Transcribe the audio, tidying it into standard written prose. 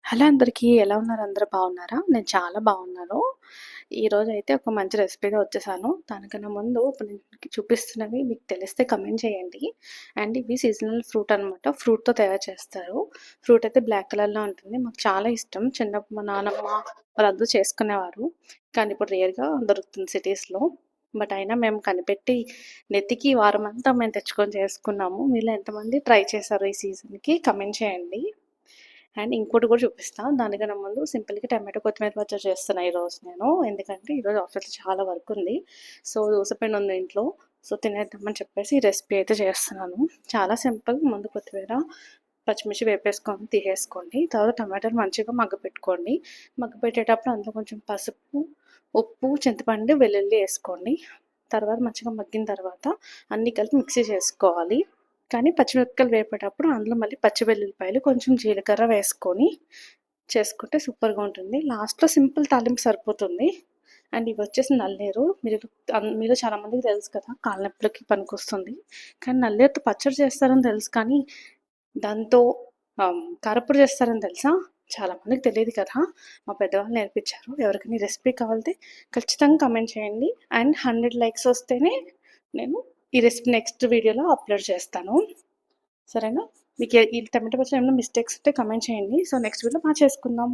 Hello అందరికీ. ఎలా ఉన్నారు? అందరూ బాగున్నారా? నేను చాలా బాగున్నాను. ఈరోజైతే ఒక మంచి రెసిపీతో వచ్చేసాను. దానికన్నా ముందు ఇప్పుడు నేను మీకు చూపిస్తున్నవి మీకు తెలిస్తే కమెంట్ చేయండి. అండ్ ఇవి సీజనల్ ఫ్రూట్ అనమాట. ఫ్రూట్‌తో తయారు చేస్తారు. ఫ్రూట్ అయితే బ్లాక్ కలర్‌లో ఉంటుంది. మాకు చాలా ఇష్టం. చిన్నప్పుడు మా నానమ్మ వాళ్ళందరూ చేసుకునేవారు. కానీ ఇప్పుడు రేర్‌గా దొరుకుతుంది సిటీస్‌లో. బట్ అయినా మేము కనిపెట్టి నెతికి వారమంతా మేము తెచ్చుకొని చేసుకున్నాము. మీలో ఎంతమంది ట్రై చేశారు ఈ సీజన్‌కి కమెంట్ చేయండి. అండ్ ఇంకోటి కూడా చూపిస్తా. దానికన్నా ముందు సింపుల్‌గా టమాటో కొత్తిమీర పచ్చడి చేస్తున్నా ఈరోజు నేను. ఎందుకంటే ఈరోజు ఆఫీస్‌లో చాలా వర్క్ ఉంది. సో, దోస పిండి ఉంది ఇంట్లో. సో, తినేద్దామని చెప్పేసి ఈ రెసిపీ అయితే చేస్తున్నాను. చాలా సింపుల్. ముందు కొత్తిమీర, పచ్చిమిర్చి వేపేసుకొని తీసేసుకోండి. తర్వాత టమాటాలు మంచిగా మగ్గపెట్టుకోండి. మగ్గపెట్టేటప్పుడు అందులో కొంచెం పసుపు, ఉప్పు, చింతపండు, వెల్లుల్లి ఏసుకోండి. తర్వాత మంచిగా మగ్గిన తర్వాత అన్నీ కలిపి మిక్సీ చేసుకోవాలి. కానీ పచ్చిమిరపకాయలు వేపేటప్పుడు అందులో మళ్ళీ పచ్చి వెల్లుల్లిపాయలు, కొంచెం జీలకర్ర వేసుకొని చేసుకుంటే సూపర్‌గా ఉంటుంది. లాస్ట్‌లో సింపుల్ తాలింపు సరిపోతుంది. అండ్ ఇవి వచ్చేసి నల్లేరు. మీలో చాలామందికి తెలుసు కదా! కాళ్ళ నొప్పులకి పనికొస్తుంది. కానీ నల్లేరుతో పచ్చడి చేస్తారని తెలుసు కానీ దాంతో కారప్పొడి చేస్తారని తెలుసా? చాలామందికి తెలీదు కదా! మా పెద్దవాళ్ళు నేర్పించారు. ఎవరికైనా ఈ రెసిపీ కావాలంటే ఖచ్చితంగా కామెంట్ చేయండి. అండ్ 100 లైక్స్ వస్తేనే నేను ఈ రెసిపీ నెక్స్ట్ వీడియోలో అప్లోడ్ చేస్తాను. సరేనా? మీకు ఈ టమాటో పచ్చడిలో ఏమైనా మిస్టేక్స్ ఉంటే కామెంట్ చేయండి. సో, నెక్స్ట్ వీడియోలో చేసుకుందాం.